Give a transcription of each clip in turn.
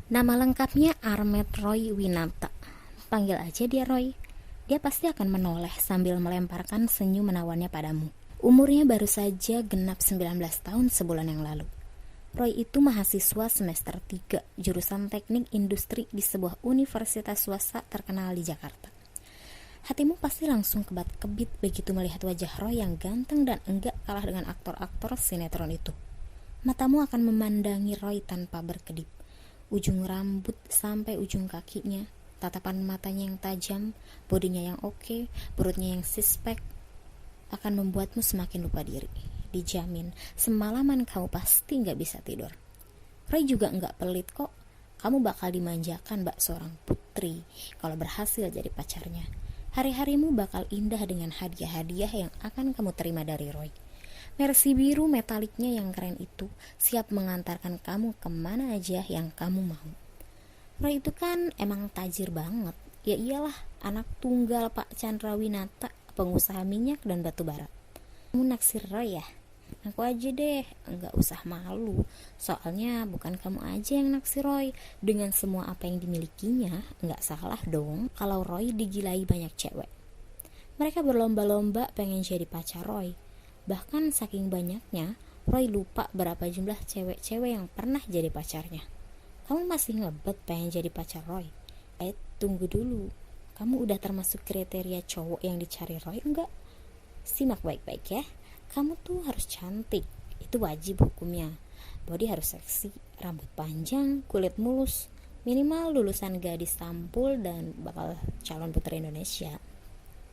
Nama lengkapnya Ahmed Roy Winata. Panggil aja dia Roy. Dia pasti akan menoleh sambil melemparkan senyum menawannya padamu. Umurnya baru saja genap 19 tahun sebulan yang lalu. Roy itu mahasiswa semester 3 jurusan teknik industri di sebuah universitas swasta terkenal di Jakarta. Hatimu pasti langsung kebat-kebit begitu melihat wajah Roy yang ganteng dan enggak kalah dengan aktor-aktor sinetron itu. Matamu akan memandangi Roy tanpa berkedip. Ujung rambut sampai ujung kakinya, tatapan matanya yang tajam, bodinya yang oke, perutnya yang six-pack, akan membuatmu semakin lupa diri. Dijamin, semalaman kamu pasti gak bisa tidur. Roy juga gak pelit kok. Kamu bakal dimanjakan bak seorang putri kalau berhasil jadi pacarnya. Hari-harimu bakal indah dengan hadiah-hadiah yang akan kamu terima dari Roy. Mercy biru metaliknya yang keren itu siap mengantarkan kamu kemana aja yang kamu mau. Roy itu kan emang tajir banget. Ya iyalah, anak tunggal Pak Chandra Winata, pengusaha minyak dan batu bara. Kamu naksir Roy ya? Aku aja deh, enggak usah malu. Soalnya bukan kamu aja yang naksir Roy. Dengan semua apa yang dimilikinya, enggak salah dong kalau Roy digilai banyak cewek. Mereka berlomba-lomba pengen jadi pacar Roy. Bahkan saking banyaknya, Roy lupa berapa jumlah cewek-cewek yang pernah jadi pacarnya. Kamu masih ngebet pengen jadi pacar Roy? Tunggu dulu. Kamu udah termasuk kriteria cowok yang dicari Roy enggak? Simak baik-baik ya. Kamu tuh harus cantik, itu wajib hukumnya. Body harus seksi, rambut panjang, kulit mulus, minimal lulusan gadis Tampul dan bakal calon putri Indonesia.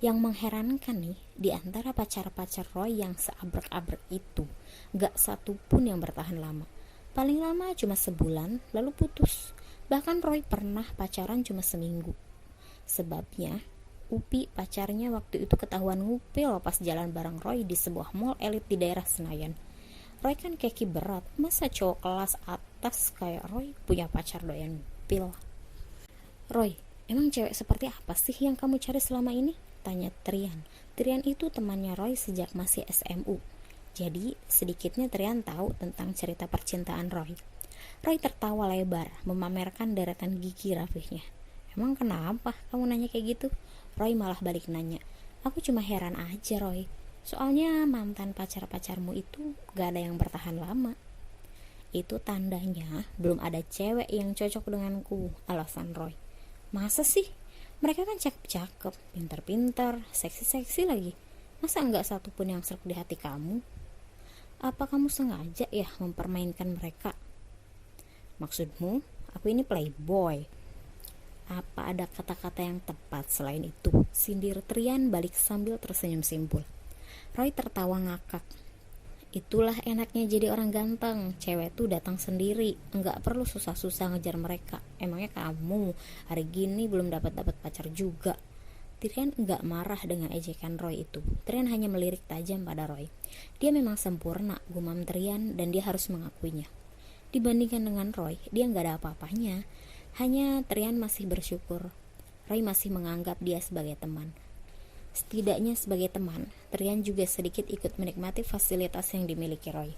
Yang mengherankan nih, di antara pacar-pacar Roy yang seabrek-abrek itu, gak satu pun yang bertahan lama. Paling lama cuma sebulan, lalu putus. Bahkan Roy pernah pacaran cuma seminggu. Sebabnya, Upi pacarnya waktu itu ketahuan ngupil pas jalan bareng Roy di sebuah mall elit di daerah Senayan. Roy kan keki berat, masa cowok kelas atas kayak Roy punya pacar doyan ngupil? Roy, emang cewek seperti apa sih yang kamu cari selama ini? Tanya Trian. Trian itu temannya Roy sejak masih SMU. Jadi sedikitnya Trian tahu tentang cerita percintaan Roy. Roy tertawa lebar, memamerkan deretan gigi rapihnya. Emang kenapa kamu nanya kayak gitu? Roy malah balik nanya, aku cuma heran aja Roy, soalnya mantan pacar-pacarmu itu gak ada yang bertahan lama. Itu tandanya belum ada cewek yang cocok denganku, alasan Roy. Masa sih? Mereka kan cakep-cakep, pintar-pintar, seksi-seksi lagi. Masa enggak satupun yang serk di hati kamu? Apa kamu sengaja ya mempermainkan mereka? Maksudmu, aku ini playboy. Apa ada kata-kata yang tepat selain itu? Sindir Trian balik sambil tersenyum simpul. Roy tertawa ngakak. Itulah enaknya jadi orang ganteng. Cewek tuh datang sendiri, enggak perlu susah-susah ngejar mereka. Emangnya kamu hari gini belum dapat pacar juga? Trian enggak marah dengan ejekan Roy itu. Trian hanya melirik tajam pada Roy. Dia memang sempurna, gumam Trian, dan dia harus mengakuinya. Dibandingkan dengan Roy, dia enggak ada apa-apanya. Hanya Trian masih bersyukur Roy masih menganggap dia sebagai teman. Setidaknya sebagai teman, Trian juga sedikit ikut menikmati fasilitas yang dimiliki Roy.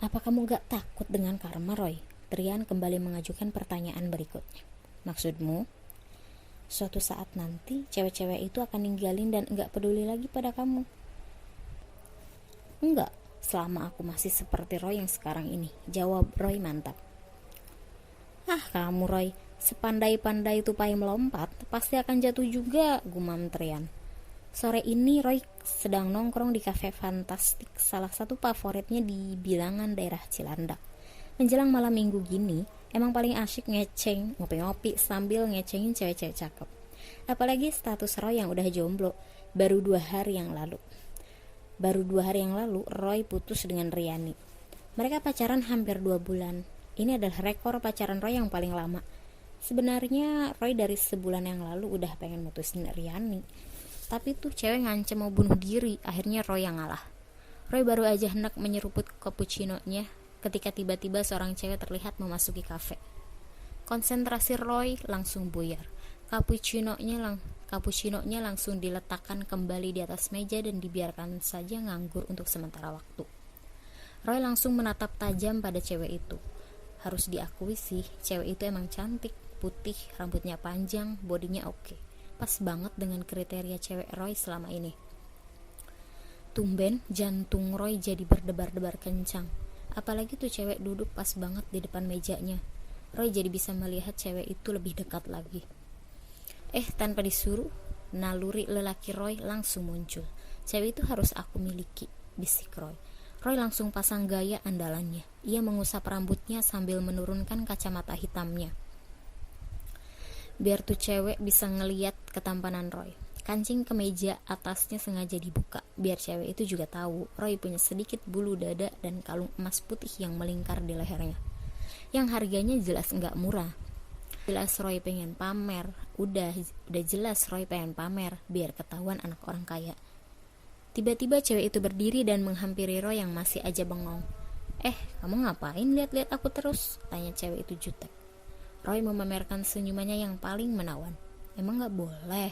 Apa kamu gak takut dengan karma, Roy? Trian kembali mengajukan pertanyaan berikutnya. Maksudmu? Suatu saat nanti cewek-cewek itu akan ninggalin dan gak peduli lagi pada kamu. Enggak, selama aku masih seperti Roy yang sekarang ini, jawab Roy mantap. Kamu Roy, sepandai-pandai tupai melompat, pasti akan jatuh juga, gumam Trian. Sore ini Roy sedang nongkrong di kafe fantastik, salah satu favoritnya di bilangan daerah Cilandak. Menjelang malam minggu gini, emang paling asyik ngeceng, ngopi-ngopi sambil ngecengin cewek-cewek cakep. Apalagi status Roy yang udah jomblo, baru 2 hari yang lalu. Roy putus dengan Riani. Mereka pacaran hampir 2 bulan. Ini adalah rekor pacaran Roy yang paling lama. Sebenarnya Roy dari sebulan yang lalu udah pengen mutusin Riani. Tapi tuh cewek ngancem mau bunuh diri, akhirnya Roy yang ngalah. Roy baru aja hendak menyeruput cappuccino-nya ketika tiba-tiba seorang cewek terlihat memasuki kafe. Konsentrasi Roy langsung buyar. Cappuccino-nya langsung diletakkan kembali di atas meja dan dibiarkan saja nganggur untuk sementara waktu. Roy langsung menatap tajam pada cewek itu. Harus diakui sih, cewek itu emang cantik, putih, rambutnya panjang, bodinya oke. Pas banget dengan kriteria cewek Roy selama ini. Tumben jantung Roy jadi berdebar-debar kencang. Apalagi tuh cewek duduk pas banget di depan mejanya. Roy jadi bisa melihat cewek itu lebih dekat lagi. Tanpa disuruh, naluri lelaki Roy langsung muncul. Cewek itu harus aku miliki, bisik Roy. Roy langsung pasang gaya andalannya. Ia mengusap rambutnya sambil menurunkan kacamata hitamnya. Biar tuh cewek bisa ngeliat ketampanan Roy. Kancing kemeja atasnya sengaja dibuka, biar cewek itu juga tahu Roy punya sedikit bulu dada dan kalung emas putih yang melingkar di lehernya. Yang harganya jelas nggak murah. Jelas Roy pengen pamer, udah jelas Roy pengen pamer, biar ketahuan anak orang kaya. Tiba-tiba cewek itu berdiri dan menghampiri Roy yang masih aja bengong. Kamu ngapain lihat-lihat aku terus? Tanya cewek itu jutek. Roy memamerkan senyumannya yang paling menawan. Emang gak boleh?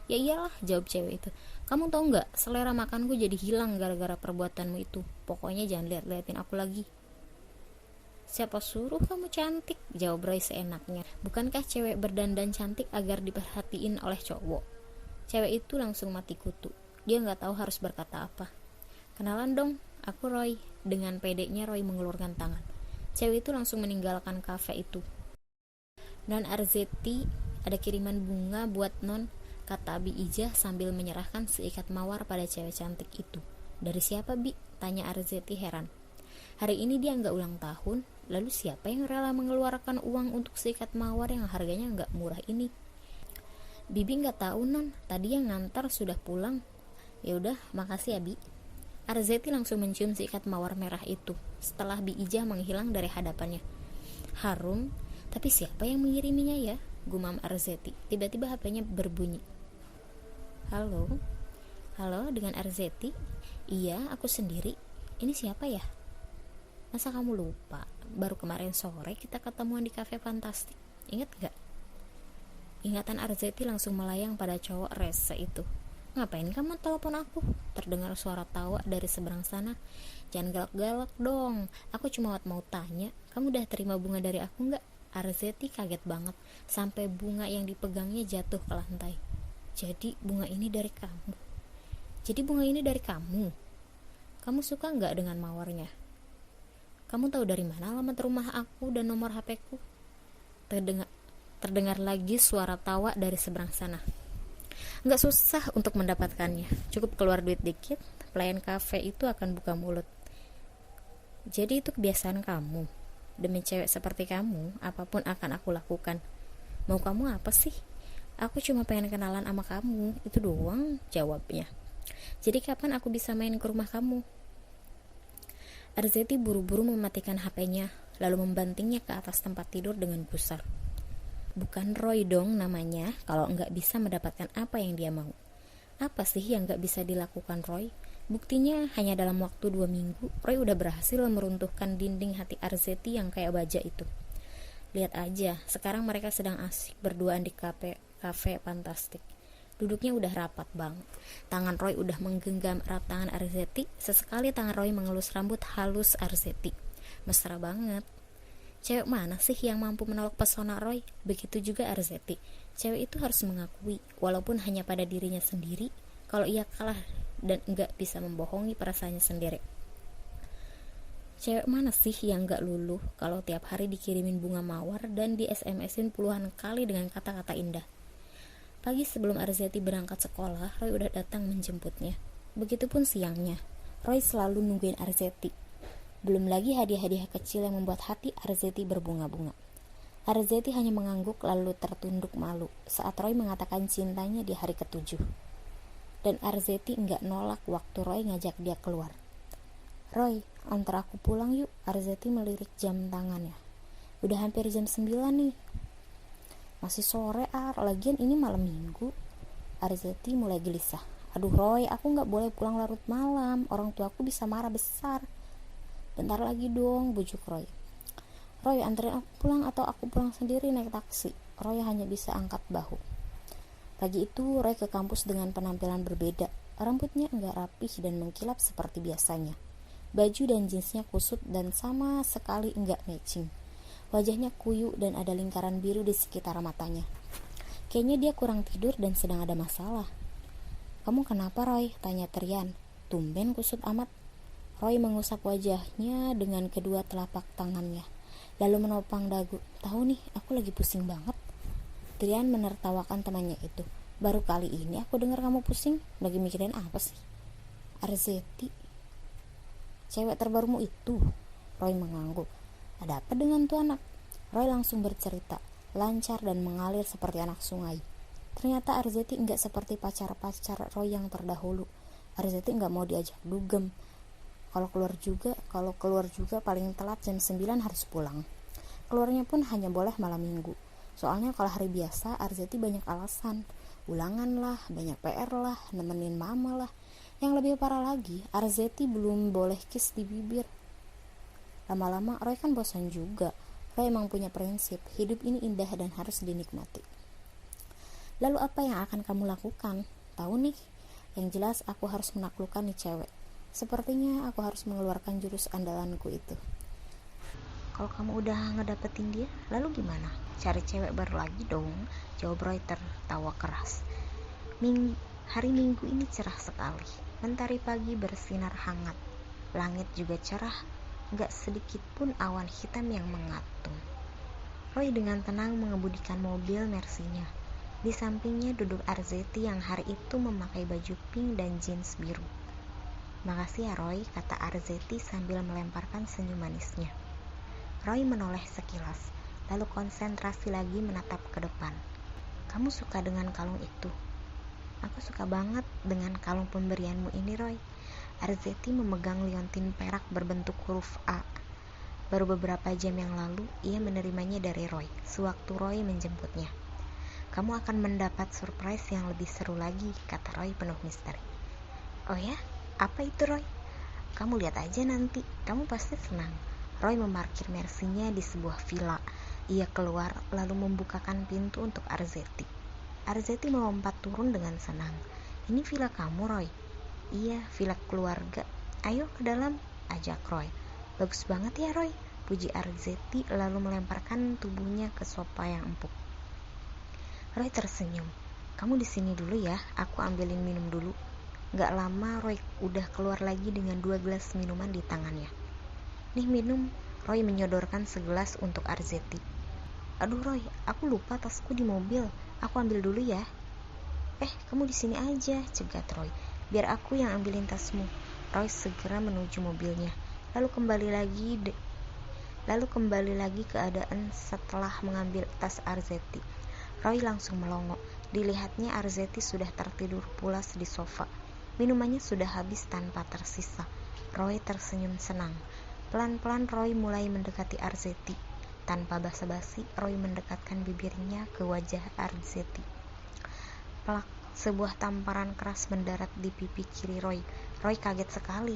Ya iyalah, jawab cewek itu. Kamu tau gak, selera makanku jadi hilang gara-gara perbuatanmu itu. Pokoknya jangan lihat-liatin aku lagi. Siapa suruh kamu cantik? Jawab Roy seenaknya. Bukankah cewek berdandan cantik agar diperhatiin oleh cowok? Cewek itu langsung mati kutu. Dia gak tahu harus berkata apa. Kenalan dong, aku Roy. Dengan pedenya Roy mengulurkan tangan. Cewek itu langsung meninggalkan kafe itu. Non Arzetti, ada kiriman bunga buat non, kata Abi Ijah sambil menyerahkan seikat mawar pada cewek cantik itu. Dari siapa Bi? Tanya Arzetti heran. Hari ini dia gak ulang tahun, lalu siapa yang rela mengeluarkan uang untuk seikat mawar yang harganya gak murah ini? Bibi gak tahu non, tadi yang ngantar sudah pulang. Ya udah, makasih ya Bi. Arzetti langsung mencium seikat mawar merah itu setelah Bi Ijah menghilang dari hadapannya. Harum, tapi siapa yang mengiriminya ya? Gumam Arzetti. Tiba-tiba HP-nya berbunyi. Halo? Halo, dengan Arzetti? Iya, aku sendiri. Ini siapa ya? Masa kamu lupa? Baru kemarin sore kita ketemuan di kafe Fantastik. Ingat gak? Ingatan Arzetti langsung melayang pada cowok rese itu. Ngapain kamu telepon aku? Terdengar suara tawa dari seberang sana. Jangan galak-galak dong. Aku cuma mau tanya, kamu udah terima bunga dari aku gak? Arzetti kaget banget sampai bunga yang dipegangnya jatuh ke lantai. Jadi bunga ini dari kamu? Jadi bunga ini dari kamu? Kamu suka gak dengan mawarnya? Kamu tahu dari mana alamat rumah aku dan nomor HP-ku? Terdengar lagi suara tawa dari seberang sana. Nggak susah untuk mendapatkannya, cukup keluar duit dikit, pelayan kafe itu akan buka mulut. Jadi itu kebiasaan kamu. Demi cewek seperti kamu, apapun akan aku lakukan. Mau kamu apa sih? Aku cuma pengen kenalan sama kamu, itu doang, jawabnya. Jadi kapan aku bisa main ke rumah kamu? Arzetti buru-buru mematikan HP-nya, lalu membantingnya ke atas tempat tidur dengan gusar. Bukan Roy dong namanya kalau nggak bisa mendapatkan apa yang dia mau. Apa sih yang nggak bisa dilakukan Roy? Buktinya hanya dalam waktu 2 minggu Roy udah berhasil meruntuhkan dinding hati Arzetti yang kayak baja itu. Lihat aja, sekarang mereka sedang asik berduaan di kafe Fantastik. Duduknya udah rapat banget. Tangan Roy udah menggenggam erat tangan Arzetti. Sesekali tangan Roy mengelus rambut halus Arzetti. Mesra banget. Cewek mana sih yang mampu menolak pesona Roy? Begitu juga Arzetti. Cewek itu harus mengakui, walaupun hanya pada dirinya sendiri, kalau ia kalah dan enggak bisa membohongi perasaannya sendiri. Cewek mana sih yang enggak luluh kalau tiap hari dikirimin bunga mawar dan di SMS-in puluhan kali dengan kata-kata indah? Pagi sebelum Arzetti berangkat sekolah, Roy udah datang menjemputnya. Begitupun siangnya, Roy selalu nungguin Arzetti. Belum lagi hadiah-hadiah kecil yang membuat hati Arzetti berbunga-bunga. Arzetti hanya mengangguk lalu tertunduk malu saat Roy mengatakan cintanya di hari ke-7. Dan Arzetti enggak nolak waktu Roy ngajak dia keluar. Roy, antar aku pulang yuk, Arzetti melirik jam tangannya. Udah hampir jam 9 nih. Masih sore lagian ini malam minggu. Arzetti mulai gelisah. Aduh Roy, aku gak boleh pulang larut malam, orang tuaku bisa marah besar. Bentar lagi dong, bujuk Roy. Roy, anterin aku pulang atau aku pulang sendiri naik taksi. Roy hanya bisa angkat bahu. Pagi itu Roy ke kampus dengan penampilan berbeda. Rambutnya enggak rapih dan mengkilap seperti biasanya. Baju dan jeansnya kusut dan sama sekali enggak matching. Wajahnya kuyu dan ada lingkaran biru di sekitar matanya. Kayaknya dia kurang tidur dan sedang ada masalah. "Kamu kenapa, Roy?" tanya Trian. "Tumben kusut amat." Roy mengusap wajahnya dengan kedua telapak tangannya, lalu menopang dagu. "Tahu nih, aku lagi pusing banget." Trian menertawakan temannya itu. "Baru kali ini aku dengar kamu pusing. Lagi mikirin apa sih?" "Arzeti, cewek terbarumu itu." Roy mengangguk. "Ada apa dengan tuh anak?" Roy langsung bercerita, lancar dan mengalir seperti anak sungai. Ternyata Arzeti nggak seperti pacar-pacar Roy yang terdahulu. Arzeti nggak mau diajak dugem. Kalau keluar juga paling telat jam 9 harus pulang. Keluarnya pun hanya boleh malam minggu. Soalnya kalau hari biasa Arzeti banyak alasan. Ulangan lah, banyak PR lah, nemenin mama lah. Yang lebih parah lagi, Arzeti belum boleh kiss di bibir. Lama-lama Roy kan bosan juga. Roy emang punya prinsip, hidup ini indah dan harus dinikmati. "Lalu apa yang akan kamu lakukan?" "Tahu nih, yang jelas aku harus menaklukkan nih cewek. Sepertinya aku harus mengeluarkan jurus andalanku itu." "Kalau kamu udah ngedapetin dia, lalu gimana? Cari cewek baru lagi dong," jawab Roy tertawa keras. Hari Minggu ini cerah sekali. Mentari pagi bersinar hangat. Langit juga cerah, gak sedikit pun awan hitam yang mengatung. Roy dengan tenang mengemudikan mobil Mercy-nya. Di sampingnya duduk Arzeti yang hari itu memakai baju pink dan jeans biru. "Makasih ya Roy," kata Arzeti sambil melemparkan senyum manisnya. Roy menoleh sekilas, lalu konsentrasi lagi menatap ke depan. "Kamu suka dengan kalung itu?" "Aku suka banget dengan kalung pemberianmu ini, Roy." Arzeti memegang liontin perak berbentuk huruf A. Baru beberapa jam yang lalu, ia menerimanya dari Roy, sewaktu Roy menjemputnya. "Kamu akan mendapat surprise yang lebih seru lagi," kata Roy penuh misteri. "Oh ya? Apa itu, Roy?" "Kamu lihat aja nanti, kamu pasti senang." Roy memarkir Mercy-nya di sebuah villa. Ia keluar, lalu membukakan pintu untuk Arzeti. Arzeti melompat turun dengan senang. "Ini villa kamu, Roy?" "Iya, villa keluarga. Ayo ke dalam," ajak Roy. "Bagus banget ya, Roy," puji Arzeti lalu melemparkan tubuhnya ke sofa yang empuk. Roy tersenyum. "Kamu di sini dulu ya, aku ambilin minum dulu." Gak lama Roy udah keluar lagi dengan 2 gelas minuman di tangannya. "Nih minum." Roy menyodorkan segelas untuk Arzeti. "Aduh Roy, aku lupa tasku di mobil. Aku ambil dulu ya." Kamu di sini aja," cegat Roy. "Biar aku yang ambilin tasmu." Roy segera menuju mobilnya. Lalu kembali lagi keadaan setelah mengambil tas Arzeti. Roy langsung melongo. Dilihatnya Arzeti sudah tertidur pulas di sofa. Minumannya sudah habis tanpa tersisa. Roy tersenyum senang. Pelan-pelan Roy mulai mendekati Arzeti. Tanpa basa-basi, Roy mendekatkan bibirnya ke wajah Arzeti. Plak, sebuah tamparan keras mendarat di pipi kiri Roy. Roy kaget sekali.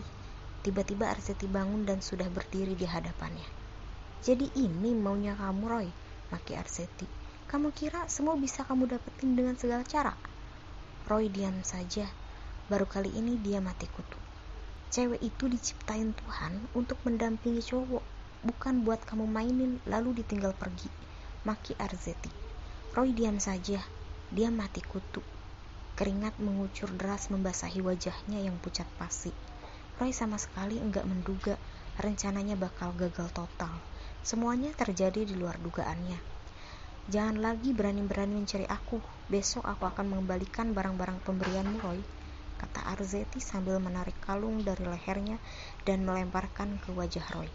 Tiba-tiba Arzeti bangun dan sudah berdiri di hadapannya. "Jadi ini maunya kamu, Roy?" maki Arzeti. "Kamu kira semua bisa kamu dapetin dengan segala cara?" Roy diam saja. Baru kali ini dia mati kutu. "Cewek itu diciptain Tuhan untuk mendampingi cowok, bukan buat kamu mainin lalu ditinggal pergi," maki Arzeti. Roy diam saja. Dia mati kutu. Keringat mengucur deras membasahi wajahnya yang pucat pasi. Roy sama sekali enggak menduga rencananya bakal gagal total. Semuanya terjadi di luar dugaannya. "Jangan lagi berani-berani mencari aku. Besok aku akan mengembalikan barang-barang pemberianmu, Roy," kata Arzeti sambil menarik kalung dari lehernya dan melemparkan ke wajah Roy.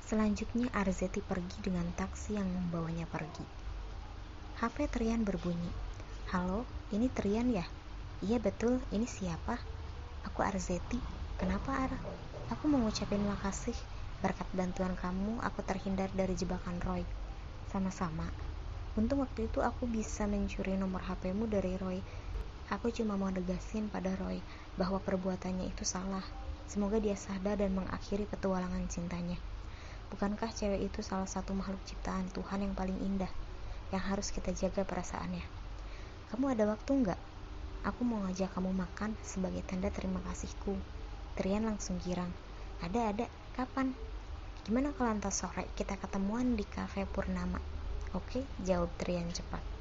Selanjutnya Arzeti pergi dengan taksi yang membawanya pergi. HP Trian berbunyi. "Halo, ini Trian ya?" "Iya betul, ini siapa?" "Aku Arzeti." "Kenapa Ar?" "Aku mau ngucapin makasih. Berkat bantuan kamu, aku terhindar dari jebakan Roy." "Sama-sama. Untung waktu itu aku bisa mencuri nomor HP-mu dari Roy. Aku cuma mau negasin pada Roy bahwa perbuatannya itu salah. Semoga dia sadar dan mengakhiri petualangan cintanya. Bukankah cewek itu salah satu makhluk ciptaan Tuhan yang paling indah, yang harus kita jaga perasaannya? Kamu ada waktu enggak? Aku mau ngajak kamu makan sebagai tanda terima kasihku." Trian langsung girang. Ada. Kapan?" Gimana kalau ntar sore kita ketemuan di Cafe Purnama? Oke, jawab Trian cepat.